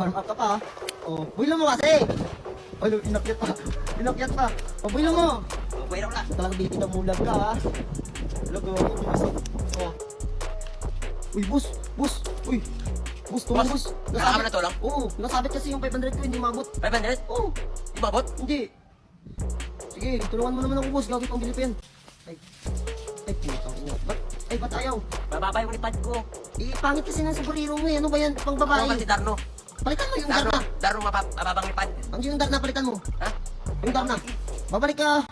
Nag-warm up ka pa, ha? Oh, builo mo kasi. Oh, inakyat pa. Inakyat pa. Oh, builo mo. Oh, pwede ko na. Talagang di kita mulag ka, ha? Talaga, oh. Uy, boss. Uy. Boss, tulong, boss. Nakakama na tulong? Oo, nasabit kasi yung 500 ko, hindi mabot. 500? Oo. Di mabot? Hindi. Sige, tulungan mo naman ako, boss. Gagawin pang bilipin. Ay, putang ina. Ba't ayaw? Bababa yung lipad ko. Pangit kasi ng superhero mo eh. Ano ba yan? Pang babae. Ako si Darno. Palitan mo yung Darno, Darna. Darno mababang lipad. Ang yung Darna, palitan mo. Ha? Yung Darna. Babalik ka.